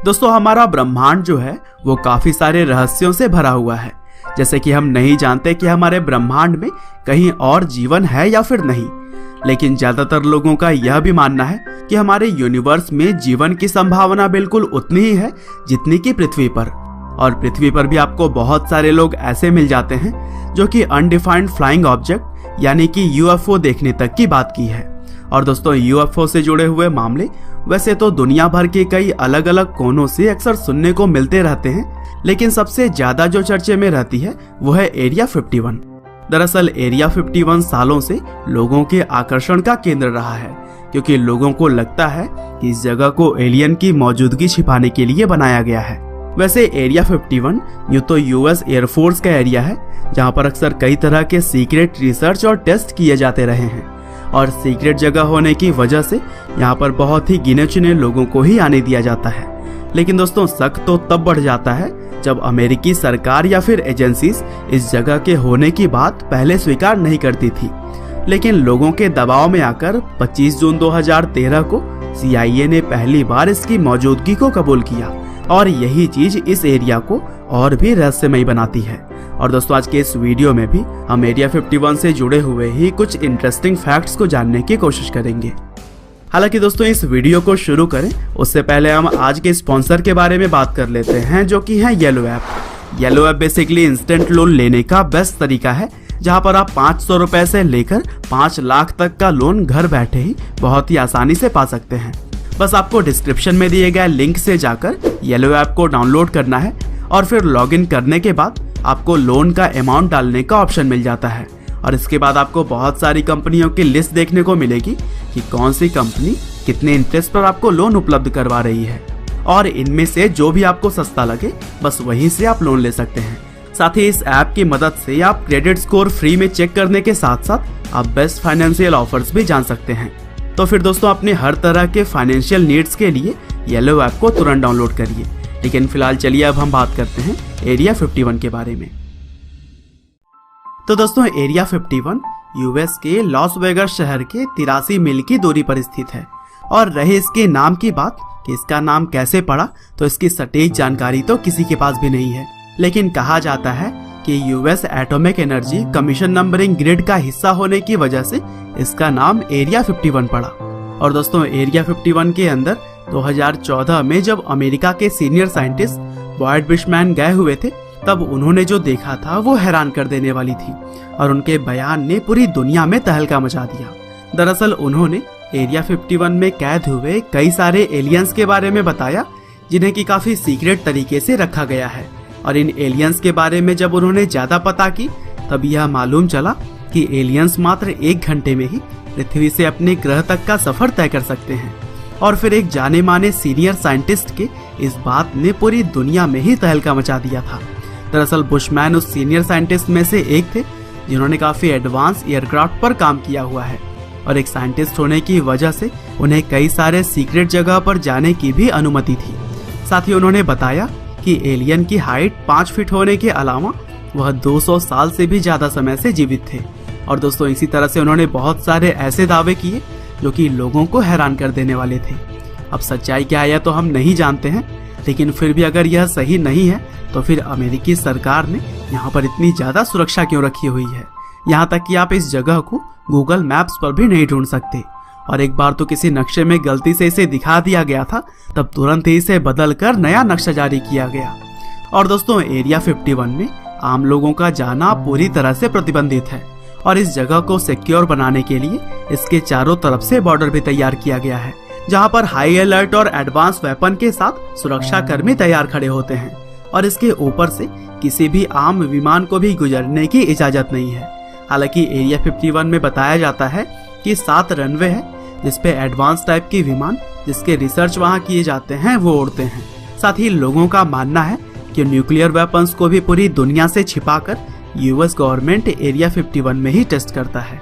दोस्तों हमारा ब्रह्मांड जो है वो काफी सारे रहस्यों से भरा हुआ है। जैसे कि हम नहीं जानते कि हमारे ब्रह्मांड में कहीं और जीवन है या फिर नहीं, लेकिन ज्यादातर लोगों का यह भी मानना है कि हमारे यूनिवर्स में जीवन की संभावना बिल्कुल उतनी ही है जितनी कि पृथ्वी पर। और पृथ्वी पर भी आपको बहुत सारे लोग ऐसे मिल जाते हैं जो कि अनडिफाइंड फ्लाइंग ऑब्जेक्ट यानी कि यूएफओ देखने तक की बात की है। और दोस्तों यूएफओ से जुड़े हुए मामले वैसे तो दुनिया भर के कई अलग अलग कोनों से अक्सर सुनने को मिलते रहते हैं, लेकिन सबसे ज्यादा जो चर्चे में रहती है वो है एरिया 51। दरअसल एरिया 51 सालों से लोगों के आकर्षण का केंद्र रहा है, क्योंकि लोगों को लगता है कि इस जगह को एलियन की मौजूदगी छिपाने के लिए बनाया गया है। वैसे एरिया 51 यूं तो यूएस एयरफोर्स का एरिया है, जहां पर अक्सर कई तरह के सीक्रेट रिसर्च और टेस्ट किए जाते रहे हैं। और सीक्रेट जगह होने की वजह से यहाँ पर बहुत ही गिने चुने लोगों को ही आने दिया जाता है। लेकिन दोस्तों शक तो तब बढ़ जाता है जब अमेरिकी सरकार या फिर एजेंसीज इस जगह के होने की बात पहले स्वीकार नहीं करती थी, लेकिन लोगों के दबाव में आकर 25 जून 2013 को CIA ने पहली बार इसकी मौजूदगी को कबूल किया। और यही चीज इस एरिया को और भी रहस्यमयी बनाती है। और दोस्तों आज के इस वीडियो में भी हम एरिया 51 से जुड़े हुए ही कुछ इंटरेस्टिंग फैक्ट्स को जानने की कोशिश करेंगे। हालांकि दोस्तों इस वीडियो को शुरू करें उससे पहले हम आज के स्पॉन्सर के बारे में बात कर लेते हैं, जो कि है yellow app. Yellow app basically instant loan लेने का बेस्ट तरीका है, जहां पर आप 500 रुपए से लेकर 5 लाख तक का लोन घर बैठे ही बहुत ही आसानी से पा सकते हैं। बस आपको डिस्क्रिप्शन में दिए गए लिंक से जाकर येलो ऐप को डाउनलोड करना है और फिर लॉगिन करने के बाद आपको लोन का अमाउंट डालने का ऑप्शन मिल जाता है। और इसके बाद आपको बहुत सारी कंपनियों की लिस्ट देखने को मिलेगी कि कौन सी कंपनी कितने इंटरेस्ट पर आपको लोन उपलब्ध करवा रही है, और इनमें से जो भी आपको सस्ता लगे बस वहीं से आप लोन ले सकते हैं। साथ ही इस ऐप की मदद से आप क्रेडिट स्कोर फ्री में चेक करने के साथ साथ आप बेस्ट फाइनेंशियल ऑफर्स भी जान सकते हैं। तो फिर दोस्तों अपने हर तरह के फाइनेंशियल नीड्स के लिए येलो ऐप को तुरंत डाउनलोड करिए। लेकिन फिलहाल चलिए अब हम बात करते हैं एरिया 51 के बारे में। तो दोस्तों एरिया 51 यूएस के लॉस वेगास शहर के 83 मील की दूरी पर स्थित है। और रहे इसके नाम की बात कि इसका नाम कैसे पड़ा, तो इसकी सटीक जानकारी तो किसी के पास भी नहीं है। लेकिन कहा जाता है कि US atomic energy commission numbering grid का हिस्सा होने की वजह से इसका नाम एरिया 51 पड़ा। और दोस्तों एरिया 51 के अंदर 2014 में जब अमेरिका के सीनियर साइंटिस्ट बॉयड ब्रिशमैन गए हुए थे, तब उन्होंने जो देखा था वो हैरान कर देने वाली थी, और उनके बयान ने पूरी दुनिया में तहलका मचा दिया। दरअसल उन्होंने एरिया 51 में कैद हुए कई सारे एलियंस के बारे में बताया, जिन्हें की काफी सीक्रेट तरीके से रखा गया है। और इन एलियंस के बारे में जब उन्होंने ज्यादा पता की, तब यह मालूम चला कि एलियंस मात्र 1 घंटे में ही पृथ्वी से अपने ग्रह तक का सफर तय कर सकते हैं। और फिर एक जाने माने सीनियर साइंटिस्ट के इस बात ने पूरी दुनिया में ही तहलका मचा दिया था। दरअसल बुशमैन उस सीनियर साइंटिस्ट में से एक थे जिन्होंने काफी एडवांस एयरक्राफ्ट पर काम किया हुआ है, और एक साइंटिस्ट होने की वजह से उन्हें कई सारे सीक्रेट जगह पर जाने की भी अनुमति थी। साथ ही उन्होंने बताया कि एलियन की हाइट 5 फीट होने के अलावा वह 200 साल से भी ज्यादा समय से जीवित थे। और दोस्तों इसी तरह से उन्होंने बहुत सारे ऐसे दावे किए जो कि लोगों को हैरान कर देने वाले थे। अब सच्चाई क्या है तो हम नहीं जानते हैं, लेकिन फिर भी अगर यह सही नहीं है तो फिर अमेरिकी सरकार ने यहाँ पर इतनी ज्यादा सुरक्षा क्यों रखी हुई है। यहाँ तक कि आप इस जगह को गूगल मैप्स पर भी नहीं ढूंढ सकते। और एक बार तो किसी नक्शे में गलती से इसे दिखा दिया गया था, तब तुरंत ही इसे बदलकर नया नक्शा जारी किया गया। और दोस्तों एरिया 51 में आम लोगों का जाना पूरी तरह से प्रतिबंधित है, और इस जगह को सिक्योर बनाने के लिए इसके चारों तरफ से बॉर्डर भी तैयार किया गया है, जहां पर हाई अलर्ट और एडवांस वेपन के साथ सुरक्षा कर्मी तैयार खड़े होते हैं। और इसके ऊपर से किसी भी आम विमान को भी गुजरने की इजाजत नहीं है। हालांकि एरिया 51 में बताया जाता है कि 7 रनवे है जिसपे एडवांस टाइप के विमान जिसके रिसर्च वहां किए जाते हैं वो उड़ते हैं। साथ ही लोगों का मानना है कि न्यूक्लियर वेपन्स को भी पूरी दुनिया से छिपाकर यूएस गवर्नमेंट एरिया 51 में ही टेस्ट करता है।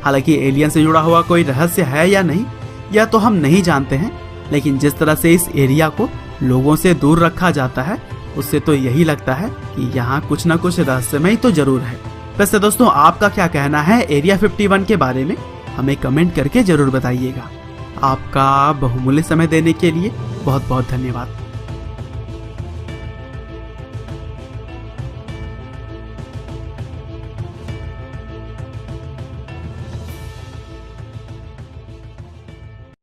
हालांकि एलियन से जुड़ा हुआ कोई रहस्य है या नहीं, यह तो हम नहीं जानते हैं, लेकिन जिस तरह से इस एरिया को लोगों से दूर रखा जाता है उससे तो यही लगता है कि यहाँ कुछ न कुछ रहस्यमय तो जरूर है। वैसे दोस्तों आपका क्या कहना है एरिया 51 के बारे में, हमें कमेंट करके जरूर बताइएगा। आपका बहुमूल्य समय देने के लिए बहुत बहुत धन्यवाद।